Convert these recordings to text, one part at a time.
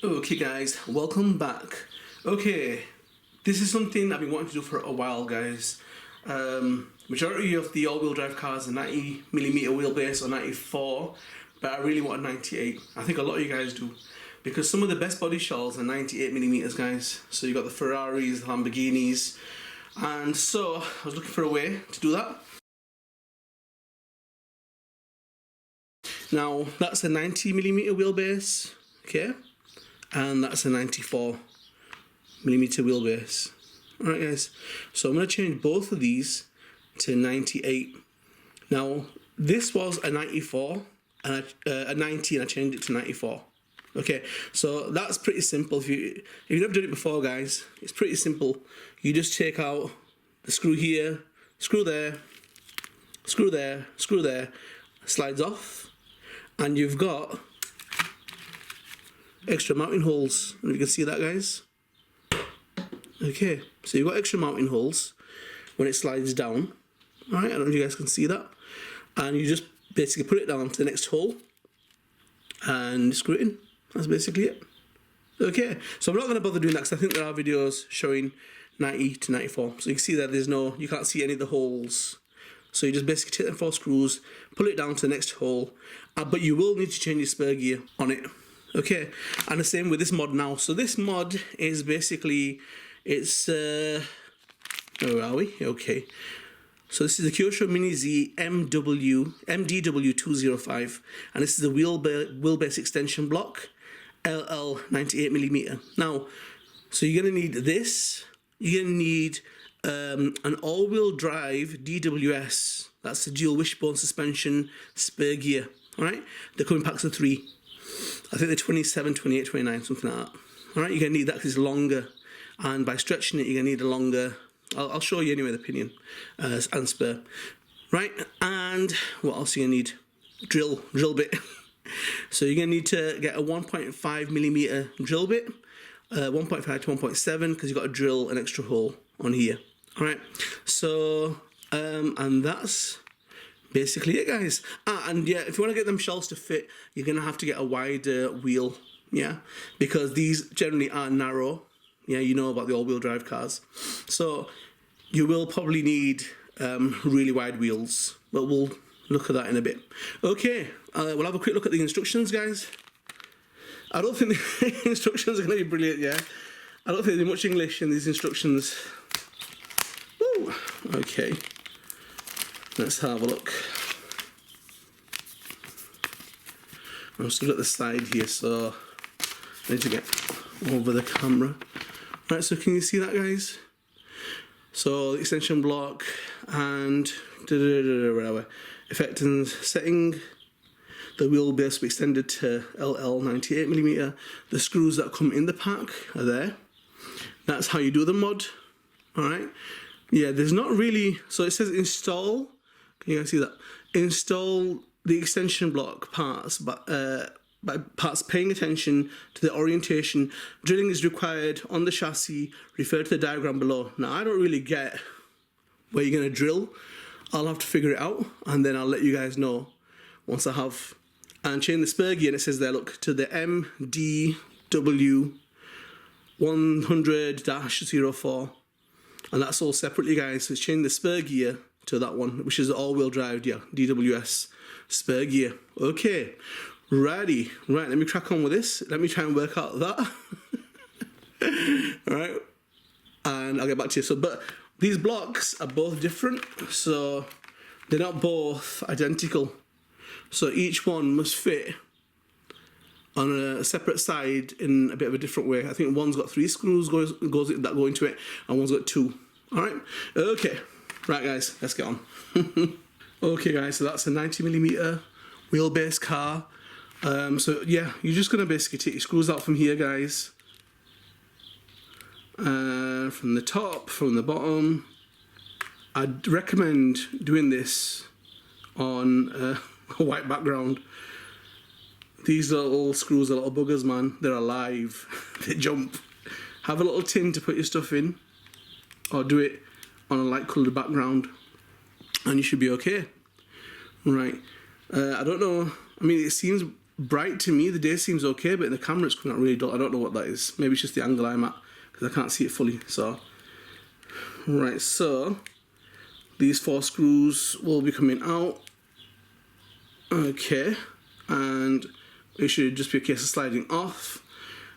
Okay guys, welcome back. Okay, this is something I've been wanting to do for a while guys. Majority of the all-wheel drive cars are 90mm wheelbase or 94, but I really want a 98. I think a lot of you guys do, because some of the best body shells are 98mm guys. So you got the Ferraris, the Lamborghinis, and so I was looking for a way to do that. Now that's a 90mm wheelbase, okay? And that's a 94mm wheelbase. Alright guys, so I'm going to change both of these to 98. Now this was a 94 and a 90 and I changed it to 94. Okay, so that's pretty simple. If you've never done it before guys, it's pretty simple. You just take out the screw here, screw there, screw there, screw there, slides off, and you've got extra mounting holes. And you can see that guys. Okay, so you've got extra mounting holes when it slides down. Alright, I don't know if you guys can see that. And you just basically put it down to the next hole and screw it in. That's basically it. Okay, so I'm not going to bother doing that because I think there are videos showing 90 to 94. So you can see that you can't see any of the holes. So you just basically take them 4 screws, pull it down to the next hole, but you will need to change your spur gear on it. Okay, and the same with this mod now. So this mod is basically, it's, where are we? Okay. So this is the Kyosho Mini Z MDW205, and this is the wheelbase extension block, LL 98mm. Now, so you're going to need this, you're going to need an all-wheel drive DWS, that's the dual wishbone suspension spur gear, alright? They come in packs of 3. I think they're 27, 28, 29, something like that. Alright, you're going to need that because it's longer. And by stretching it, you're going to need a longer... I'll show you anyway the pinion and spur. Right, and what else are you going to need? Drill bit. So you're going to need to get a 1.5mm drill bit. 1.5 to 1.7 because you've got to drill an extra hole on here. Alright, so... and that's... basically it guys. And yeah, if you want to get them shells to fit, you're going to have to get a wider wheel, yeah, because these generally are narrow. Yeah, you know about the all-wheel drive cars. So you will probably need really wide wheels, but we'll look at that in a bit. Okay, we'll have a quick look at the instructions guys. I don't think the instructions are going to be brilliant, yeah. I don't think there's much English in these instructions. Woo. Okay. Let's have a look. I'm still at the side here, so I need to get over the camera. Right, so can you see that, guys? So the extension block and whatever. Effect and setting. The wheelbase will be extended to LL 98mm. The screws that come in the pack are there. That's how you do the mod. Alright. Yeah, there's not really... So it says install... Can you guys see that? Install the extension block parts, but by parts paying attention to the orientation. Drilling is required on the chassis. Refer to the diagram below. Now, I don't really get where you're going to drill. I'll have to figure it out, and then I'll let you guys know once I have. And change the spur gear, and it says there, look, to the MDW 100-04. And that's all separately, guys. So it's change the spur gear to that one, which is the all-wheel drive, yeah, DWS spur gear. Okay, righty. Right, let me crack on with this. Let me try and work out that. Alright, and I'll get back to you. So, but these blocks are both different, so they're not both identical. So each one must fit on a separate side in a bit of a different way. I think one's got 3 screws that go into it, and one's got 2. Alright, okay. Right guys, let's get on. Okay guys, so that's a 90mm wheelbase car. So yeah, you're just going to basically take your screws out from here guys. From the top, from the bottom. I'd recommend doing this on a white background. These little screws are little buggers, man. They're alive. They jump. Have a little tin to put your stuff in, or do it on a light coloured background, and you should be okay. Right. I don't know. I mean, it seems bright to me. The day seems okay, but in the camera it's coming out really dull. I don't know what that is. Maybe it's just the angle I'm at, because I can't see it fully. So, right, so these 4 screws will be coming out. Okay, and it should just be a case of sliding off,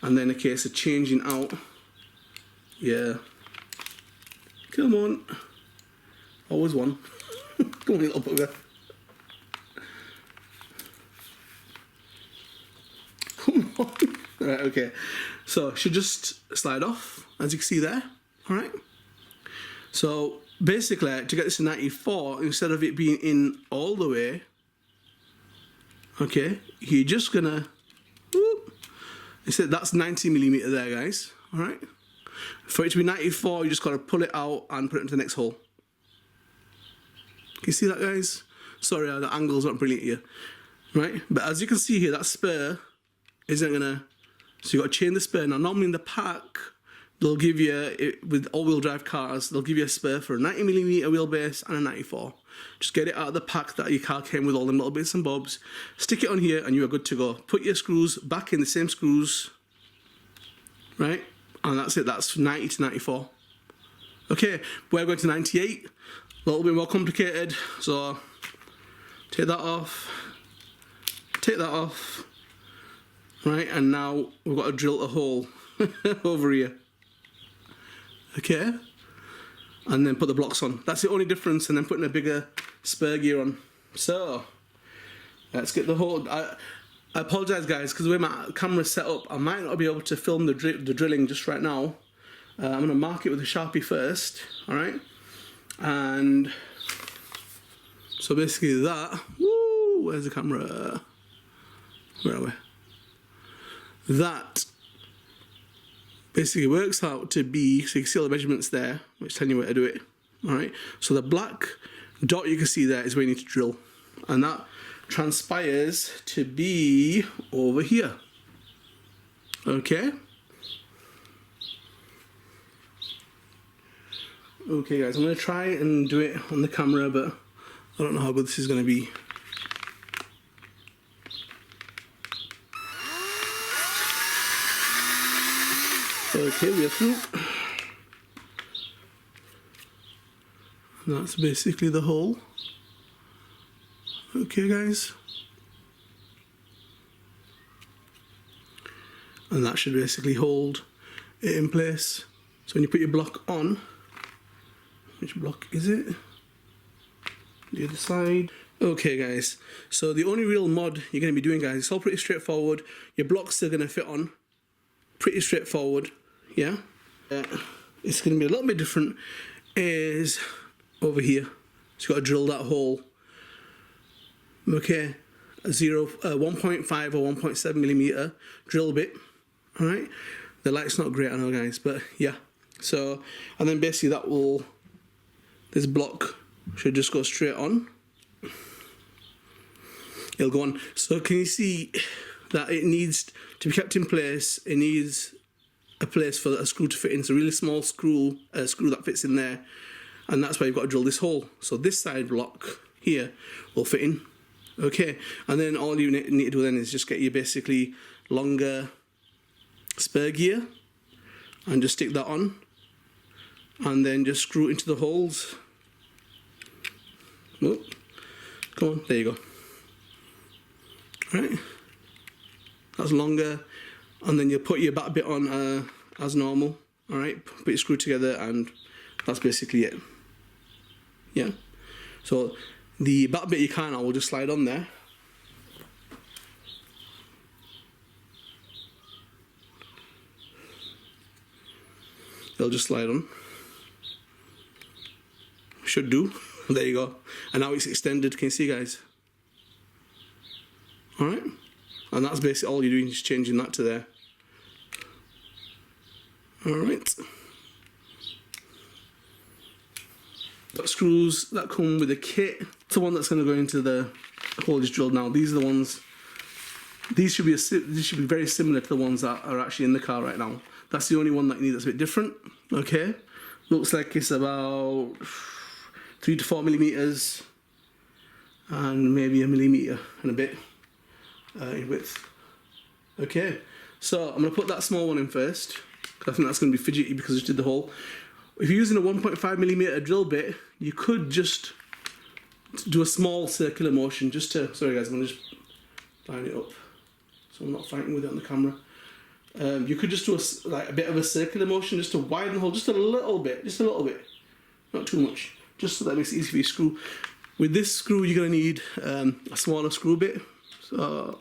and then a case of changing out. Yeah. Come on. Always one. Come on, little bugger. Come on. Right, okay. So it should just slide off, as you can see there. Alright. So basically, to get this to 94, instead of it being in all the way, okay, you're just gonna, whoop, you said that's 90mm there, guys. Alright. For it to be 94, you just gotta pull it out and put it into the next hole. Can you see that, guys? Sorry, the angle's not brilliant here. Right? But as you can see here, that spur isn't gonna, so you gotta chain the spur. Now normally in the pack, they'll give you, with all-wheel drive cars, they'll give you a spur for a 90mm wheelbase and a 94. Just get it out of the pack that your car came with, all them little bits and bobs. Stick it on here and you are good to go. Put your screws back in the same screws, right? And that's it, that's 90 to 94. Okay, we're going to 98. A little bit more complicated, so take that off, right, and now we've got to drill a hole over here. Okay, and then put the blocks on. That's the only difference, and then putting a bigger spur gear on. So let's get the hole. I apologise, guys, because the way my camera's set up, I might not be able to film the drilling just right now. I'm going to mark it with a Sharpie first, alright? And so basically that, woo, where's the camera? Where are we? That basically works out to be, so you can see all the measurements there, which tell you where to do it, alright? So the black dot you can see there is where you need to drill. And that transpires to be over here, okay? Okay guys, I'm going to try and do it on the camera, but I don't know how good this is going to be. Okay, we are through. That's basically the hole. Okay guys. And that should basically hold it in place. So when you put your block on, which block is it? The other side. Okay guys, so the only real mod you're going to be doing, guys, it's all pretty straightforward. Your blocks are going to fit on. Pretty straightforward, yeah? It's going to be a little bit different is over here. So you've got to drill that hole. Okay, 1.5 or 1.7mm drill bit, alright? The light's not great, I know guys, but yeah. So, and then basically that will, this block should just go straight on. It'll go on. So can you see that it needs to be kept in place? It needs a place for a screw to fit in. It's a really small screw that fits in there, and that's why you've got to drill this hole. So this side block here will fit in. Okay, and then all you need to do then is just get your basically longer spur gear and just stick that on, and then just screw it into the holes. Oh, come on, there you go. Right, that's longer, and then you put your back bit on as normal. All right, put your screw together, and that's basically it. Yeah, so the back bit you can, I will just slide on there. It'll just slide on. Should do. There you go. And now it's extended. Can you see, guys? Alright. And that's basically all you're doing, is changing that to there. Alright. Got screws that come with a kit. It's the one that's going to go into the hole is drilled now. These are the ones. These should be very similar to the ones that are actually in the car right now. That's the only one that you need that's a bit different. Okay. Looks like it's about 3 to 4 millimeters and maybe a millimeter and a bit. in width. Okay, so I'm going to put that small one in first, because I think that's going to be fidgety because I just did the hole. If you're using a 1.5mm drill bit, you could just do a small circular motion just to, sorry guys, I'm going to just line it up so I'm not fighting with it on the camera. You could just do a bit of a circular motion just to widen the hole just a little bit, not too much, just so that makes it easy for you to screw. With this screw you're going to need a smaller screw bit, so,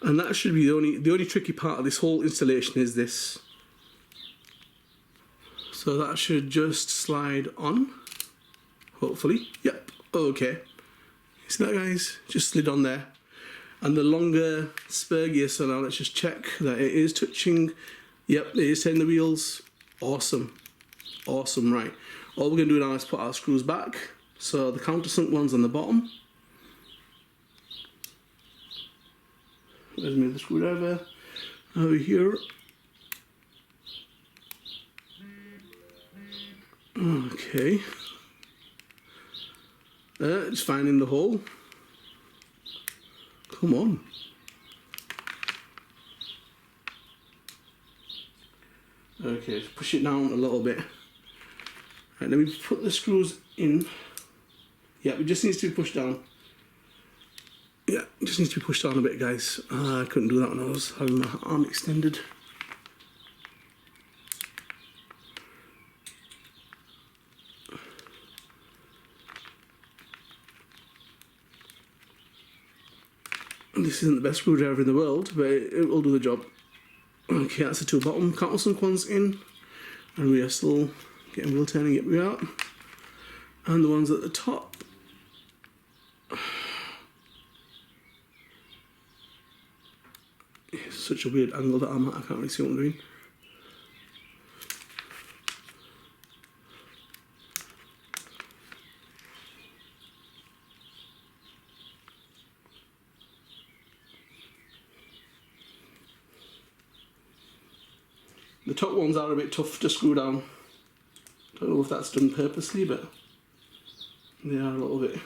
and that should be the only tricky part of this whole installation is this. So that should just slide on, hopefully. Yep, okay. See that guys? Just slid on there. And the longer spur gear, so now let's just check that it is touching. Yep, it is turning the wheels. Awesome. Awesome, right. All we're going to do now is put our screws back. So the countersunk one's on the bottom. Let's move the screwdriver over here. Okay. Just finding the hole. Come on. Okay, just push it down a little bit. Right, let me put the screws in. Yeah, it just needs to be pushed down. Yeah, it just needs to be pushed down a bit, guys. I couldn't do that when I was having my arm extended. This isn't the best screwdriver in the world, but it will do the job. Okay, that's the two bottom countersunk ones in, and we are still getting wheel turning, yep we are. And the ones at the top. It's such a weird angle that I'm at, I can't really see what I'm doing. The top ones are a bit tough to screw down. Don't know if that's done purposely, but they are a little bit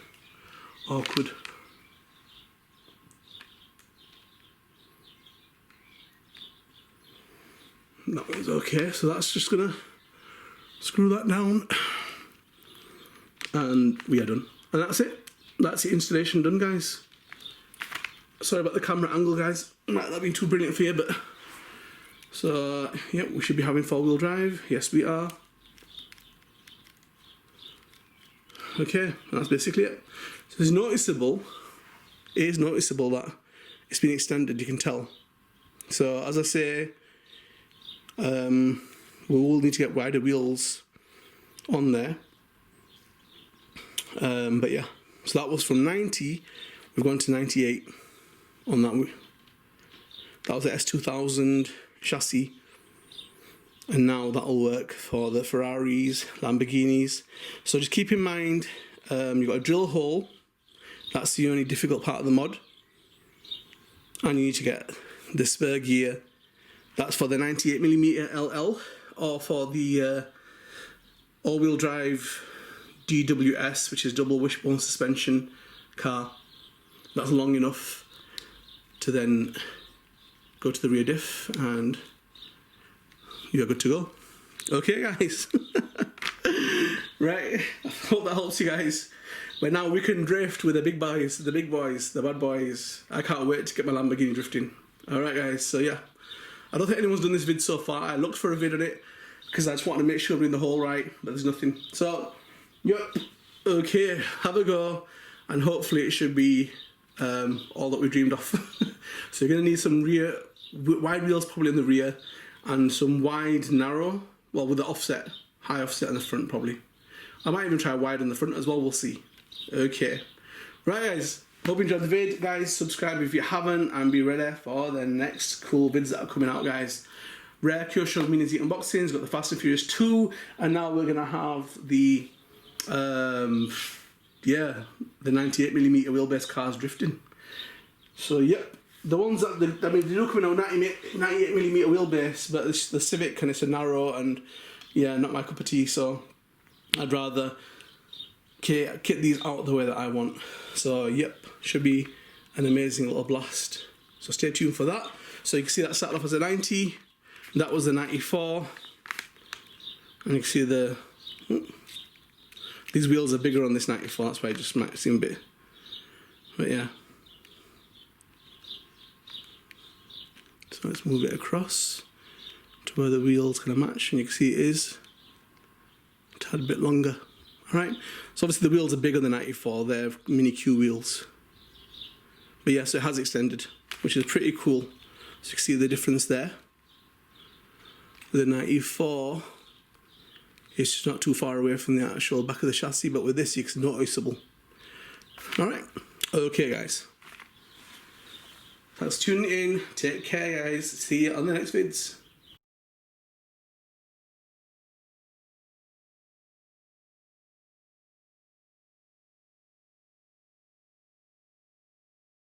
awkward. That one's okay, so that's just gonna screw that down. And we are done. And that's it. That's the installation done, guys. Sorry about the camera angle, guys. Might not have been too brilliant for you, but... So, yeah, we should be having 4-wheel drive. Yes, we are. Okay, that's basically it. So it's noticeable. It is noticeable that it's been extended, you can tell. So, as I say, we will need to get wider wheels on there. But yeah, so that was from 90. We've gone to 98 on that. That was the S2000 chassis, and now that'll work for the Ferraris, Lamborghinis. So just keep in mind, you've got a drill hole. That's the only difficult part of the mod, and you need to get the spur gear. That's for the 98mm LL, or for the all-wheel drive DWS, which is double wishbone suspension car. That's long enough to then go to the rear diff and you're good to go. Okay guys. Right, I hope that helps you guys. But now we can drift with the big boys, the bad boys. I can't wait to get my Lamborghini drifting. Alright guys, so yeah. I don't think anyone's done this vid so far. I looked for a vid on it because I just wanted to make sure we're in the hole right, but there's nothing. So, yep, okay, have a go, and hopefully it should be all that we dreamed of. So you're going to need some wide wheels probably in the rear, and some wide narrow, well with the offset, high offset in the front probably. I might even try wide in the front as well, we'll see. Okay, right guys, hope you enjoyed the vid. Guys, subscribe if you haven't, and be ready for the next cool vids that are coming out, guys. Rare Kyosho Mini Z unboxings, got the Fast and Furious 2, and now we're going to have the yeah, the 98mm wheelbase cars drifting. So yep, the ones that, I mean, they do come in on 98mm wheelbase, but it's the Civic and it's a narrow, and yeah, not my cup of tea, so I'd rather get these out the way that I want. So yep, should be an amazing little blast. So stay tuned for that. So you can see that started off as a 90, that was a 94, and you can see these wheels are bigger on this 94, that's why it just might seem a bit, but yeah. So let's move it across to where the wheels kind of match, and you can see it is a tad bit longer. Alright, so obviously the wheels are bigger than 94, they're mini Q wheels. But yeah, so it has extended, which is pretty cool. So you can see the difference there. The 94 is just not too far away from the actual back of the chassis, but with this it's noticeable. Alright, okay guys. Thanks for tuning in, take care guys, see you on the next vids.